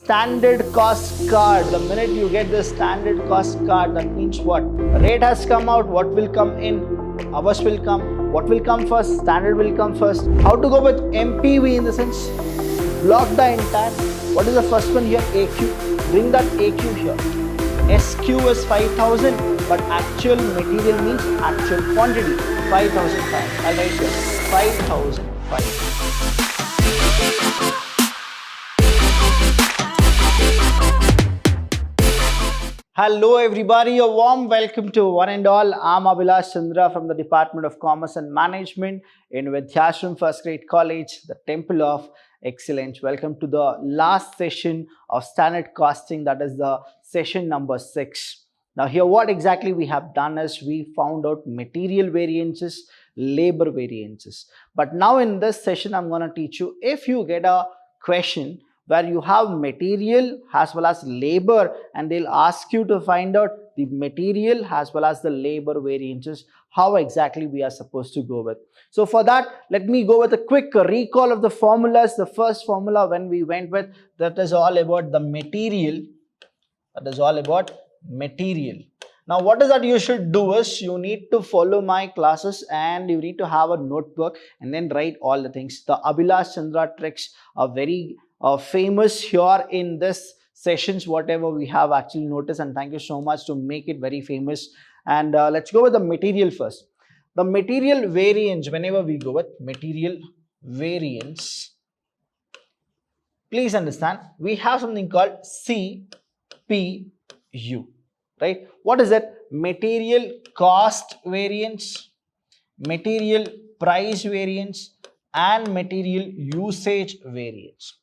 Standard cost card. The minute you get the standard cost card, that means what? The rate has come out, what will come in? Hours will come. What will come first? Standard will come first. How to go with MPV in the sense? Block the entire. What is the first one here? AQ. Bring that AQ here. SQ is 5000, but actual material means actual quantity. 5005. I'll write here. 5005. Hello everybody, a warm welcome to one and all. I'm Abhilash Chandra from the Department of Commerce and Management in Vidhyaashram First Grade College, the Temple of Excellence. Welcome to the last session of standard costing, that is the session number 6. Now here what exactly we have done is we found out material variances, labor variances. But now in this session I'm going to teach you, if you get a question where you have material as well as labor and they'll ask you to find out the material as well as the labor variances, how exactly we are supposed to go with. So for that, let me go with a quick recall of the formulas. The first formula when we went with, that is all about the material. That is all about material. Now what is that you should do is, you need to follow my classes and you need to have a notebook and then write all the things. The Abhilash Chandra tricks are very famous here in this sessions, whatever we have actually noticed, and thank you so much to make it very famous. And let's go with the material first. The material variance, whenever we go with material variance, please understand we have something called CPU, right? What is it? Material cost variance, material price variance, and material usage variance.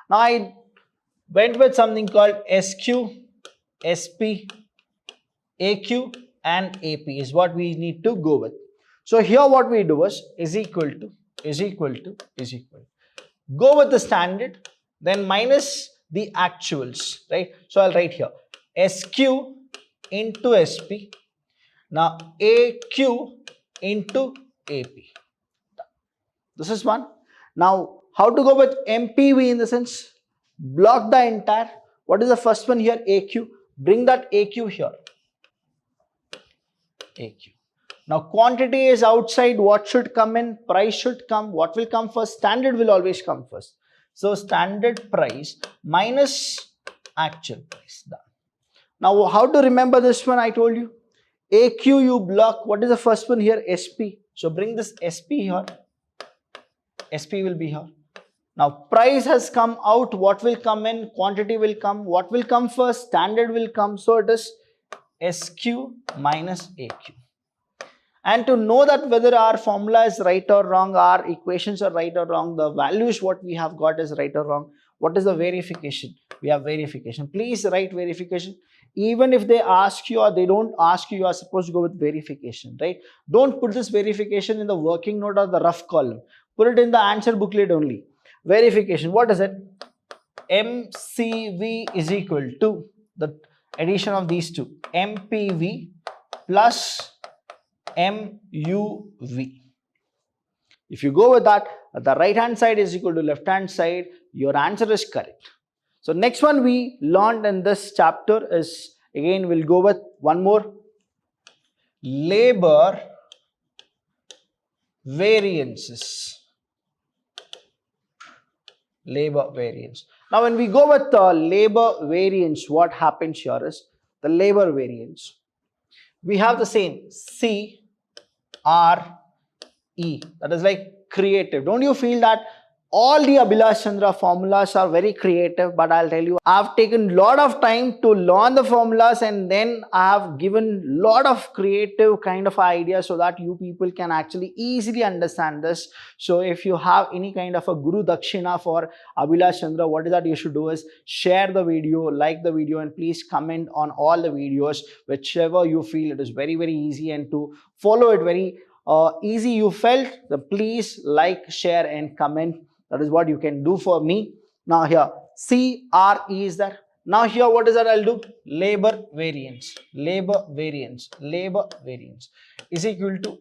Now I went with something called SQ, SP, AQ and AP is what we need to go with. So here what we do is equal to. Go with the standard, then minus the actuals, right? So I'll write here SQ into SP. Now AQ into AP. This is one. Now how to go with MPV in the sense? Block the entire. What is the first one here? AQ. Bring that AQ here. AQ. Now quantity is outside. What should come in? Price should come. What will come first? Standard will always come first. So standard price minus actual price. Done. Now how to remember this one? I told you. AQ you block. What is the first one here? SP. So bring this SP here. SP will be here. Now price has come out. What will come in? Quantity will come. What will come first? Standard will come. So it is SQ minus AQ. And to know that whether our formula is right or wrong, our equations are right or wrong, the values what we have got is right or wrong, what is the verification? We have verification. Please write verification. Even if they ask you or they don't ask you, you are supposed to go with verification, right? Don't put this verification in the working note or the rough column. Put it in the answer booklet only. Verification, what is it? MCV is equal to the addition of these two, MPV plus MUV. If you go with that, the right hand side is equal to left hand side, your answer is correct. So next one we learned in this chapter is, again we'll go with one more, labor variances. Labor variance. Now when we go with the labor variance, what happens here is the labor variance. We have the same CRE, that is like creative. Don't you feel that all the Abhilash Chandra formulas are very creative? But I'll tell you, I've taken a lot of time to learn the formulas and then I have given a lot of creative kind of ideas so that you people can actually easily understand this. So if you have any kind of a Guru Dakshina for Abhilash Chandra, what is that you should do is share the video, like the video, and please comment on all the videos, whichever you feel it is very, very easy, and to follow it very easy you felt, then please like, share and comment. That is what you can do for me. Now here CRE is there. Now here what is that I'll do? Labor variance is equal to.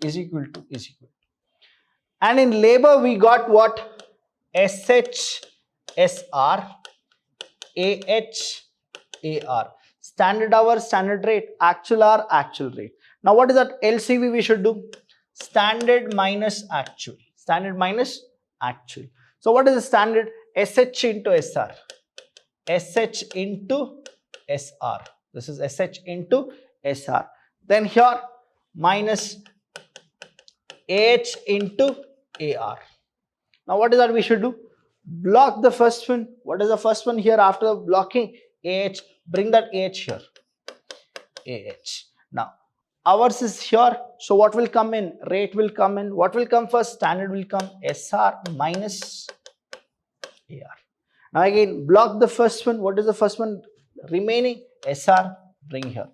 And in labor we got what? SHSR, AHAR. Standard hour, standard rate, actual hour, actual rate. Now what is that LCV we should do? Standard minus actual. Standard minus actual. So what is the standard? SH into SR. SH into SR. This is SH into SR. Then here minus AH into AR. Now what is that we should do? Block the first one. What is the first one here after blocking? AH. Bring that AH here. AH. Now ours is here. So what will come in? Rate will come in. What will come first? Standard will come. SR minus AR. Now again block the first one. What is the first one remaining? SR. Bring here.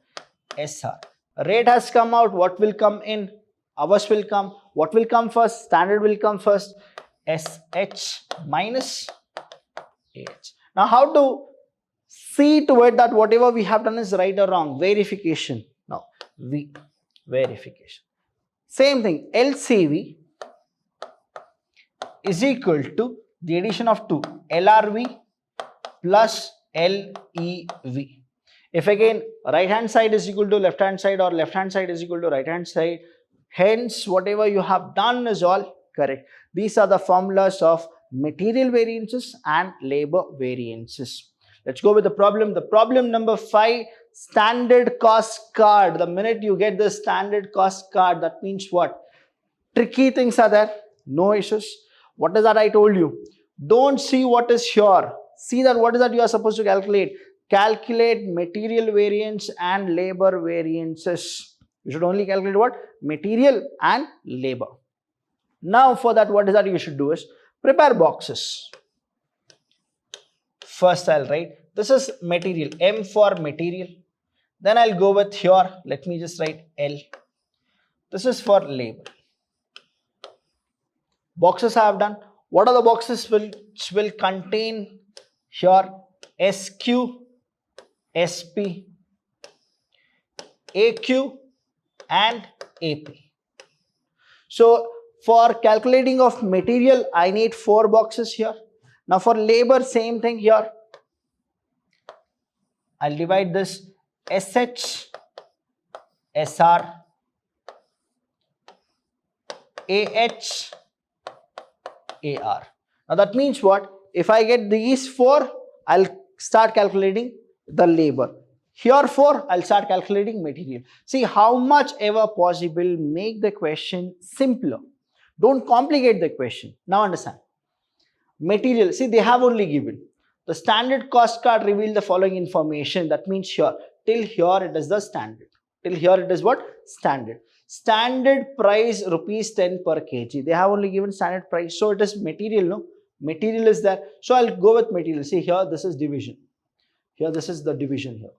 SR. Rate has come out. What will come in? Hours will come. What will come first? Standard will come first. SH minus AH. Now how to see to it that whatever we have done is right or wrong? Verification. Now verification. Same thing. LCV is equal to the addition of 2 LRV plus LEV. If again right hand side is equal to left hand side or left hand side is equal to right hand side, hence whatever you have done is all correct. These are the formulas of material variances and labor variances. Let's go with the problem. The problem number 5, standard cost card. The minute you get the standard cost card, that means what? Tricky things are there. No issues. What is that I told you? Don't see what is here. See that what is that you are supposed to calculate. Calculate material variance and labor variances. You should only calculate what? Material and labor. Now for that, what is that you should do is prepare boxes. First I'll write, this is material, M for material. Then I'll go with here, let me just write L. This is for labor. Boxes I have done. What are the boxes which will contain here? SQ, SP, AQ and AP. So for calculating of material, I need 4 boxes here. Now for labor, same thing here. I'll divide this SH, SR, AH, AR. Now that means what? If I get these 4, I'll start calculating the labor. Here 4, I'll start calculating material. See how much ever possible, make the question simpler. Don't complicate the question. Now understand. Material, see they have only given. The standard cost card revealed the following information. That means here, till here it is the standard. Till here it is what? Standard. Standard price rupees 10 per kg. They have only given standard price. So it is material, no? Material is there. So I'll go with material. See here, this is division. Here, this is the division here.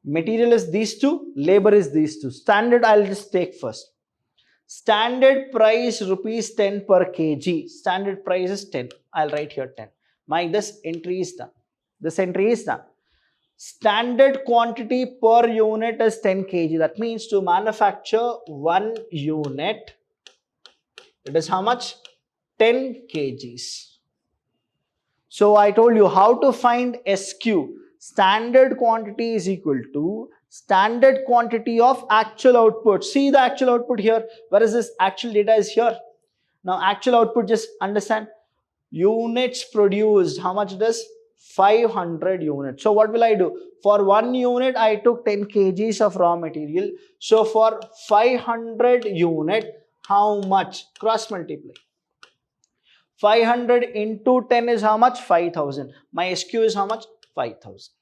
Material is these two, labor is these two. Standard I'll just take first. Standard price rupees 10 per kg. Standard price is 10. I'll write here 10. This entry is done. This entry is done. Standard quantity per unit is 10 kg. That means to manufacture 1 unit, it is how much? 10 kgs. So I told you how to find SQ. Standard quantity is equal to standard quantity of actual output. See the actual output here. Where is this? Actual data is here. Now actual output, just understand. Units produced. How much it is? 500 units. So what will I do? For 1 unit, I took 10 kgs of raw material. So for 500 unit, how much? Cross multiply. 500 into 10 is how much? 5000. My SQ is how much? 5000.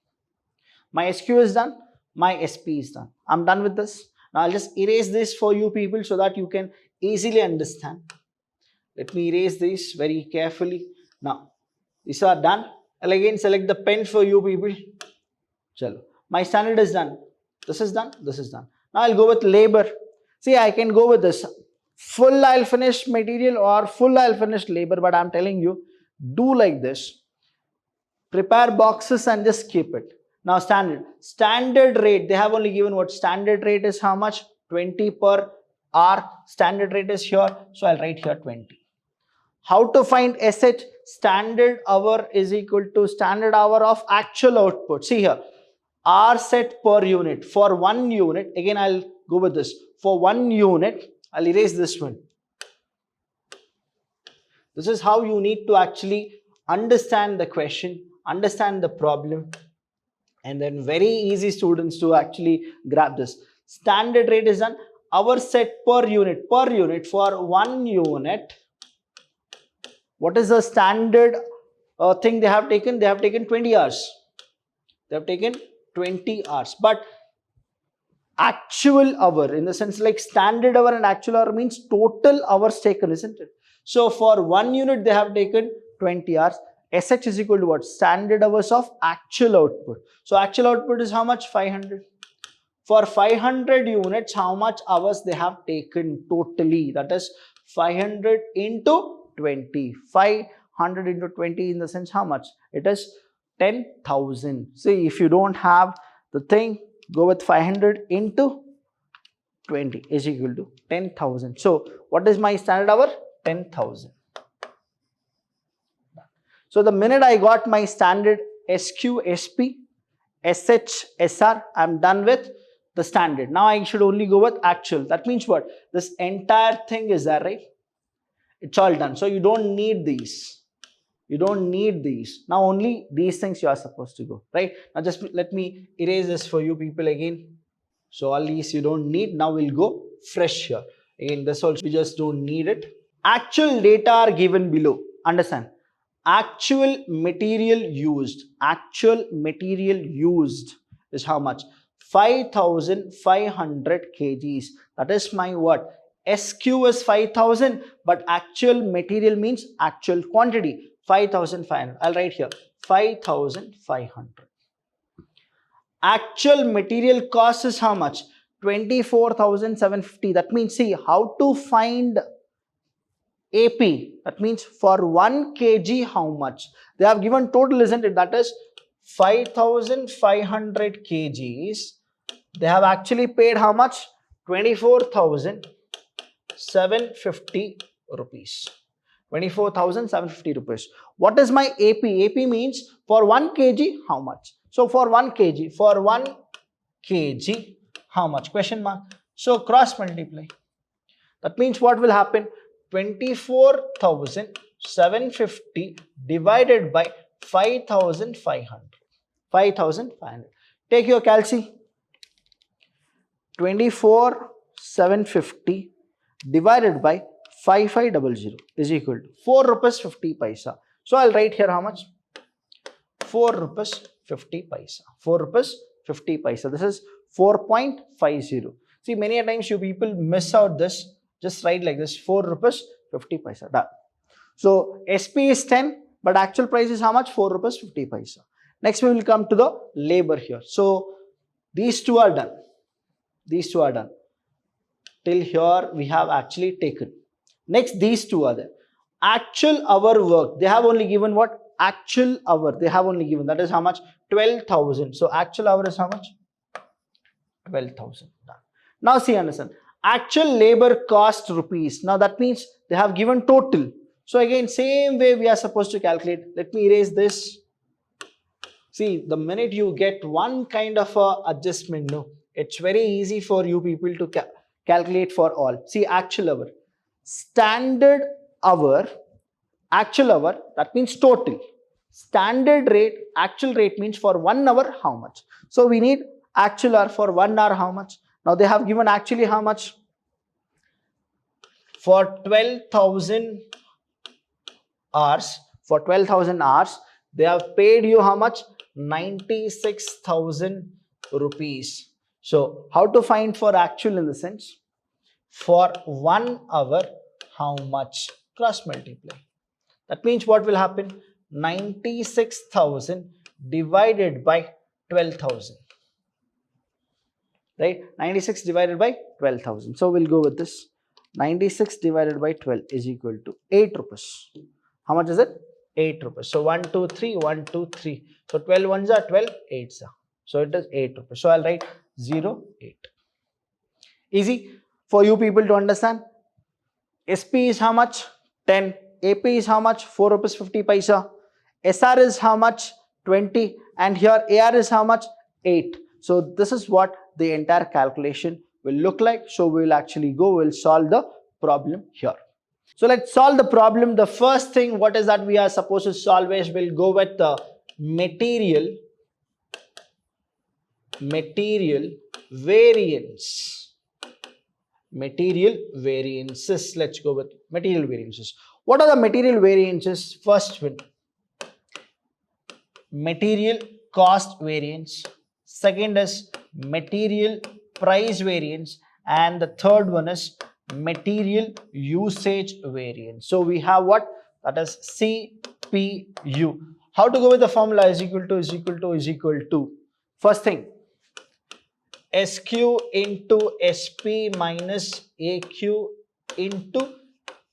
My SQ is done. My SP is done. I'm done with this. Now I'll just erase this for you people so that you can easily understand. Let me erase this very carefully. Now these are done. I'll again select the pen for you people. Chalo. My standard is done. This is done. This is done. Now I'll go with labor. See, I can go with this. Full I'll finish material or full I'll finish labor, but I'm telling you, do like this. Prepare boxes and just keep it. Now standard rate, they have only given what? Standard rate is how much? 20 per hour. Standard rate is here, so I'll write here 20. How to find SH? standard hour is equal to standard hour of actual output. See here, hour set per unit. For 1 unit, again I'll go with this. For 1 unit, I'll erase this one. This is how you need to actually understand the question, understand the problem, and then very easy students to actually grab this. Standard rate is done. Hour set per unit. Per unit, for 1 unit, what is the standard thing they have taken? They have taken 20 hours. They have taken 20 hours. But actual hour, in the sense like standard hour and actual hour means total hours taken, isn't it? So for 1 unit, they have taken 20 hours. SH is equal to what? Standard hours of actual output. So actual output is how much? 500. For 500 units, how much hours they have taken totally? That is 500 into 20. 500 into 20 in the sense how much? It is 10,000. See, if you don't have the thing, go with 500 into 20 is equal to 10,000. So what is my standard hour? 10,000. So the minute I got my standard SQ, SP, SH, SR, I'm done with the standard. Now I should only go with actual. That means what? This entire thing is there, right? It's all done. So you don't need these. You don't need these. Now only these things you are supposed to go, right? Now just let me erase this for you people again. So all these you don't need. Now we'll go fresh here. Again, this also we just don't need it. Actual data are given below. Understand? Actual material used. Actual material used is how much? 5,500 kgs. That is my what? SQ is 5,000, but actual material means actual quantity. 5,500. I'll write here 5,500. Actual material cost is how much? 24,750. That means, see, how to find AP. That means for 1 kg, how much? They have given total, isn't it? That is 5,500 kgs. They have actually paid how much? 24,750 rupees. 24,750 rupees. What is my AP? AP means for 1 kg, how much? So for 1 kg, how much? Question mark. So cross multiply. That means what will happen? 24,750 divided by 5,500. 5,500. Take your calci. 24,750 divided by 5,500 is equal to 4 rupees 50 paisa. So I'll write here how much? 4 rupees 50 paisa. 4 rupees 50 paisa. This is 4.50. See, many a times you people miss out this. Just write like this, 4 rupees 50 paisa. Done. So SP is 10, but actual price is how much? 4 rupees 50 paisa. Next we will come to the labor here. So these two are done. These two are done. Till here we have actually taken. Next, these two are there. Actual hour work. They have only given what? Actual hour. They have only given. That is how much? 12,000. So actual hour is how much? 12,000. Now see, understand. Actual labor cost rupees. Now that means they have given total. So again, same way we are supposed to calculate. Let me erase this. See, the minute you get one kind of adjustment, no, it's very easy for you people to calculate for all. See, actual hour. Standard hour, actual hour, that means total. Standard rate, actual rate means for 1 hour, how much? So we need actual hour for 1 hour, how much? Now they have given actually how much? For 12,000 hours, for 12,000 hours, they have paid you how much? 96,000 rupees. So how to find for actual in the sense? For 1 hour, how much? Cross multiply. That means what will happen? 96,000 divided by 12,000. Right? 96 divided by 12,000. So we'll go with this. 96 divided by 12 is equal to 8 rupees. How much is it? 8 rupees. So 1, 2, 3, 1, 2, 3. So 12 ones are 12, 8s are. So it is 8 rupees. So I'll write 0, 8. Easy for you people to understand. SP is how much? 10. AP is how much? 4 rupees 50 paisa. SR is how much? 20. And here AR is how much? 8. So this is what the entire calculation will look like. So we'll actually we'll solve the problem here. So let's solve the problem. The first thing, what is that we are supposed to solve is we'll go with the material variance. Material variances. Let's go with material variances. What are the material variances? First one, material cost variance. Second is material price variance. And the third one is material usage variance. So we have what? That is CPU. How to go with the formula? Is equal to. First thing, SQ into SP minus AQ into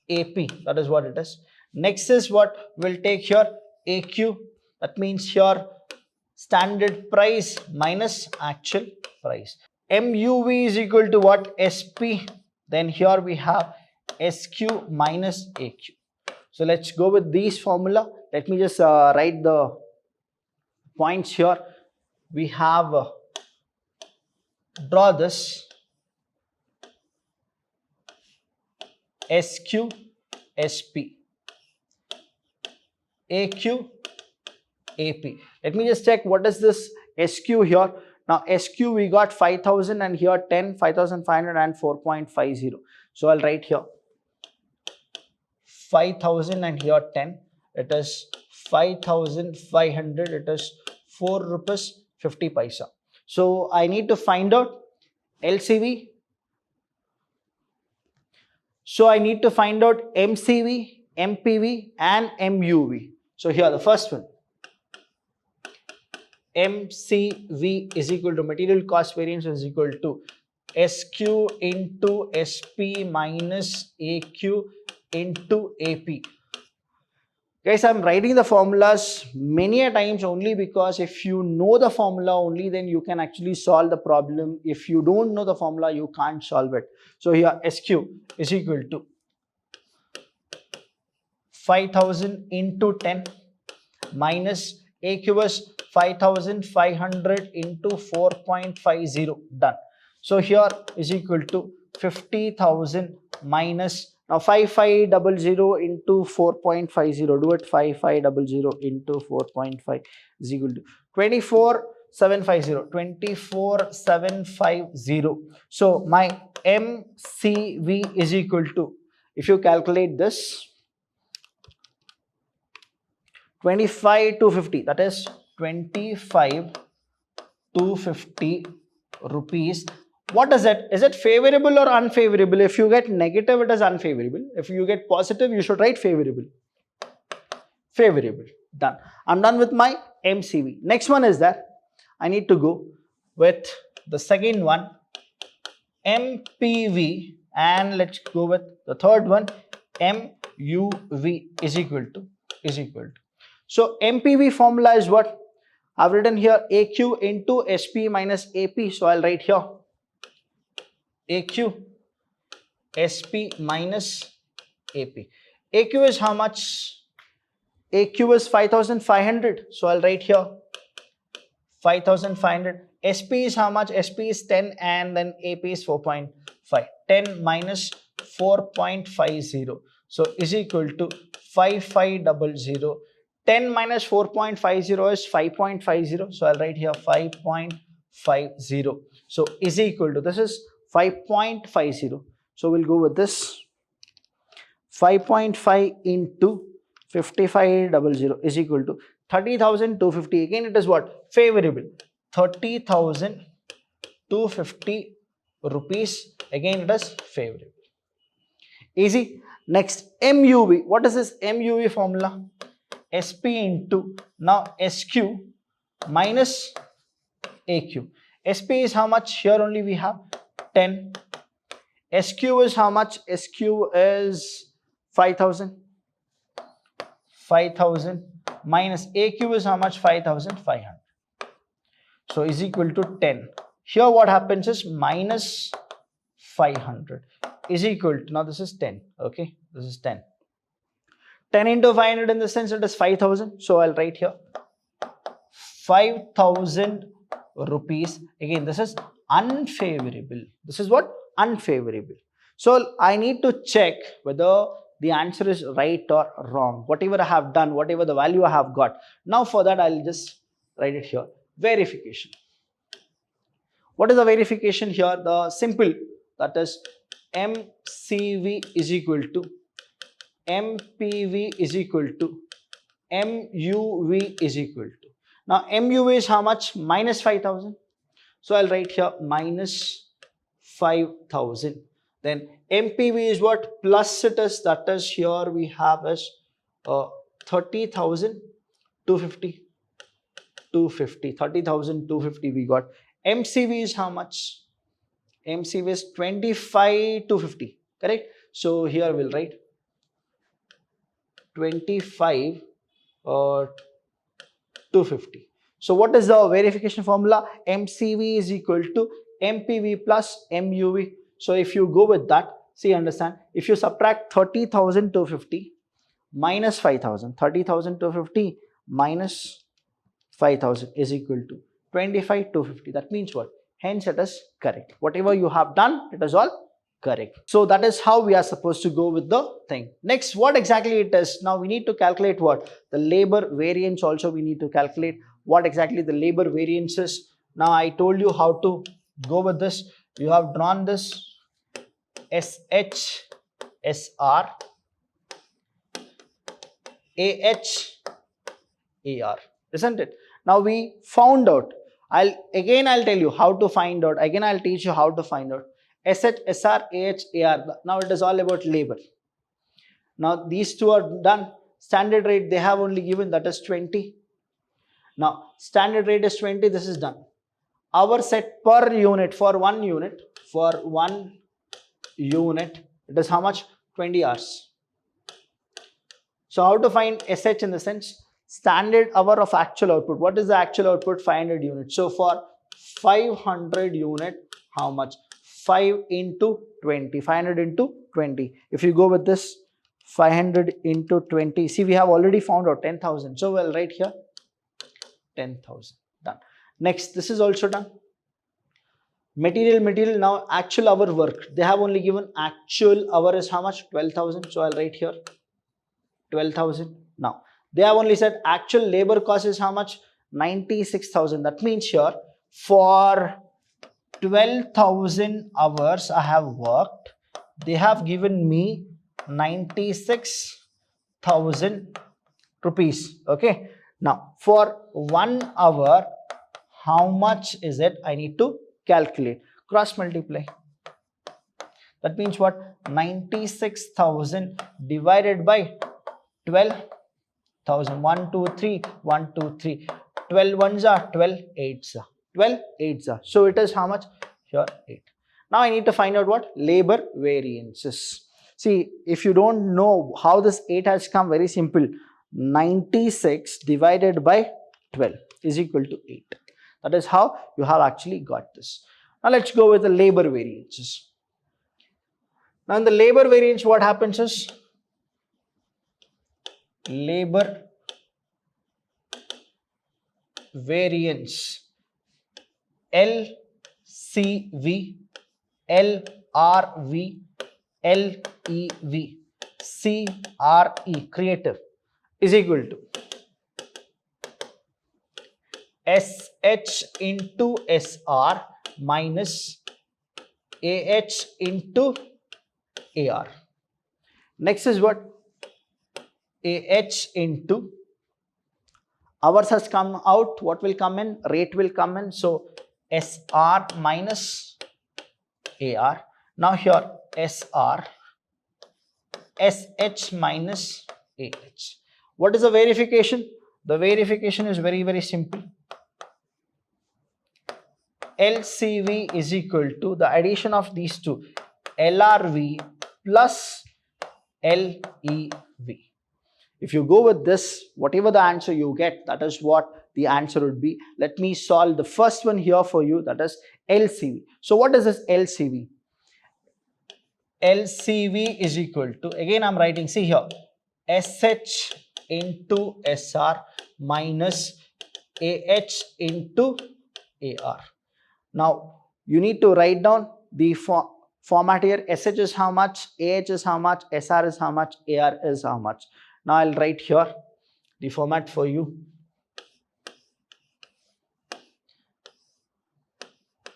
AP. That is what it is. Next is what we'll take here? AQ. That means here standard price minus actual price. MUV is equal to what? SP. Then here we have SQ minus AQ. So let's go with these formula. Let me just write the points here. We have draw this SQ, SP, AQ, AP. Let me just check what is this SQ here. Now SQ we got 5000 and here 10, 5500 and 4.50. So I'll write here 5000 and here 10. It is 5500. It is 4 rupees 50 paisa. So I need to find out LCV. So I need to find out MCV, MPV and MUV. So here the first one, MCV is equal to material cost variance is equal to SQ into SP minus AQ into AP. Guys, I'm writing the formulas many a times only because if you know the formula only, then you can actually solve the problem. If you don't know the formula, you can't solve it. So here SQ is equal to 5000 into 10 minus AQ is 5500 into 4.50. Done. So here is equal to 50,000 minus, now 5500 into 4.50, do it, 5500 into 4.5 is equal to 24750. So my MCV is equal to, if you calculate this, 25,250, that is 25,250 rupees. What is it? Is it favorable or unfavorable? If you get negative, it is unfavorable. If you get positive, you should write favorable. Favorable. Done. I'm done with my MCV. Next one is that I need to go with the second one, MPV, and let's go with the third one, MUV is equal to. So MPV formula is what? I've written here AQ into SP minus AP. So I'll write here AQ, SP minus AP. AQ is how much? AQ is 5500. So I'll write here 5500. SP is how much? SP is 10 and then AP is 4.5. 10 minus 4.50. So is equal to 5500. 10 minus 4.50 is 5.50. So I'll write here 5.50. So is equal to, this is 5.50. So we'll go with this 5.5 into 5500 is equal to 30,250. Again it is what? Favorable. 30,250 rupees. Again it is favorable. Easy. Next, MUV. What is this MUV formula? SP into, now SQ minus AQ. SP is how much? Here only we have 10. SQ is how much? SQ is 5000. 5000 minus AQ is how much? 5500. So is equal to 10. Here what happens is minus 500 is equal to, now this is 10. Okay, this is 10. 10 into 500 in the sense it is 5,000. So I'll write here 5,000 rupees. Again, this is unfavorable. This is what? Unfavorable. So I need to check whether the answer is right or wrong. Whatever I have done, whatever the value I have got. Now for that, I'll just write it here. Verification. What is the verification here? The simple, that is MCV is equal to MPV is equal to MUV is equal to. Now MUV is how much? Minus 5,000. So I'll write here minus 5,000. Then MPV is what? Plus it is, that is here we have as 30,250. 30,250 we got. MCV is how much? MCV is 25,250. Correct? So here we'll write 25,250. So what is the verification formula? MCV is equal to MPV plus MUV. So if you go with that, see, understand, if you subtract 30,250 minus 5,000, 30,250 minus 5,000 is equal to 25,250. That means what? Hence it is correct. Whatever you have done, it is all correct. So that is how we are supposed to go with the thing. Next, what exactly it is? Now we need to calculate what? The labor variance also we need to calculate. What exactly the labor variance is. Now I told you how to go with this. You have drawn this SH, SR, AH, AR, isn't it? Now we found out. I'll tell you how to find out. Again, I'll teach you how to find out. SH, SR, AH, AR. Now it is all about labor. Now these two are done. Standard rate they have only given, that is 20. Now standard rate is 20. This is done. Hour set per unit for 1 unit. For 1 unit, it is how much? 20 hours. So how to find SH in the sense? Standard hour of actual output. What is the actual output? 500 units. So for 500 unit, how much? 5 into 20. 500 into 20. If you go with this, 500 into 20. See, we have already found out 10,000. So we'll write here 10,000. Done. Next, this is also done. Material, now actual hour work. They have only given actual hour is how much? 12,000. So I'll write here 12,000. Now, they have only said actual labor cost is how much? 96,000. That means here for 12,000 hours I have worked, they have given me 96,000 rupees. Okay. Now, for 1 hour, how much is it? I need to calculate. Cross multiply. That means what? 96,000 divided by 12,000. 1, 2, 3. 1, 2, 3. 12 ones are 12 eights are. 12 eights are. So it is how much? Here 8. Now I need to find out what? Labor variances. See, if you don't know how this 8 has come, very simple. 96 divided by 12 is equal to 8. That is how you have actually got this. Now let's go with the labor variances. Now in the labor variance, what happens is labor variance LCV, LRV, LEV, CRE, creative, is equal to SH into SR minus AH into AR. Next is what? AH into hours has come out. What will come in? Rate will come in. So SR minus AR. Now here SR, SH minus AH. What is the verification? The verification is very, very simple. LCV is equal to the addition of these two, LRV plus LEV. If you go with this, whatever the answer you get, that is what the answer would be. Let me solve the first one here for you, that is LCV. So what is this LCV? LCV is equal to, again I'm writing, see here, SH into SR minus AH into AR. Now you need to write down the format here. SH is how much, AH is how much, SR is how much, AR is how much. Now I'll write here the format for you.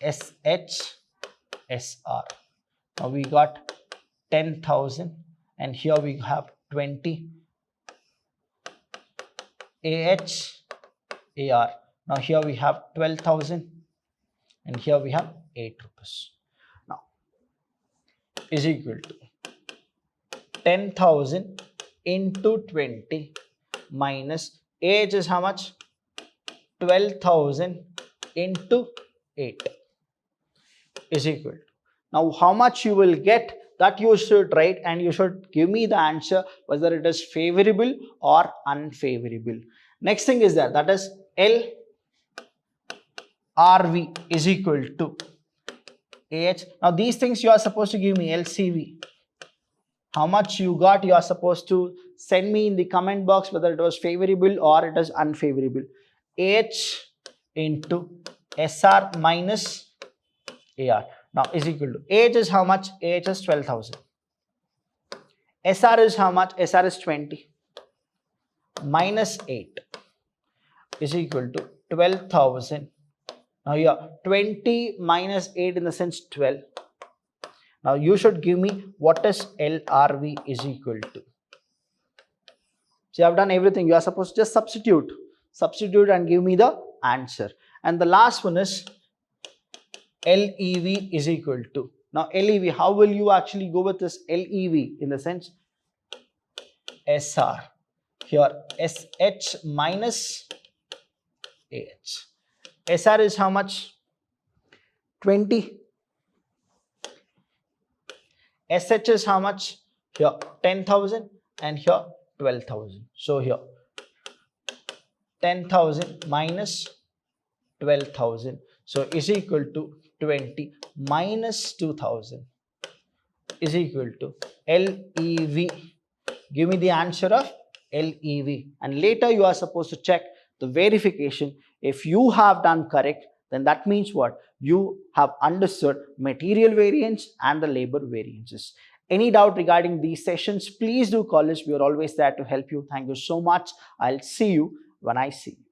SH, SR. Now we got 10,000 and here we have 20. AH, AR. Now here we have 12,000 and here we have 8 rupees. Now is equal to 10,000 into 20 minus AH is how much? 12,000 into 8 is equal to. Now how much you will get, that you should write, and you should give me the answer whether it is favorable or unfavorable. Next thing is that is LRV is equal to AH. Now these things you are supposed to give me LCV. How much you got, you are supposed to send me in the comment box whether it was favorable or it is unfavorable. AH into SR minus AR. Now is equal to AH is how much? AH is 12,000. SR is how much? SR is 20 minus 8 is equal to 12,000. Now here 20 minus 8 in the sense 12. Now you should give me what is LRV is equal to. So you have done everything. You are supposed to just substitute and give me the answer. And the last one is LEV is equal to. Now LEV, how will you actually go with this LEV? In the sense SR. Here SH minus AH. SR is how much? 20. SH is how much? Here 10,000 and here 12,000. So here 10,000 minus 12,000. So is equal to 20 minus 2,000 is equal to LEV. Give me the answer of LEV. And later you are supposed to check the verification. If you have done correct, then that means what? You have understood material variance and the labor variances. Any doubt regarding these sessions, please do call us. We are always there to help you. Thank you so much. I'll see you when I see you.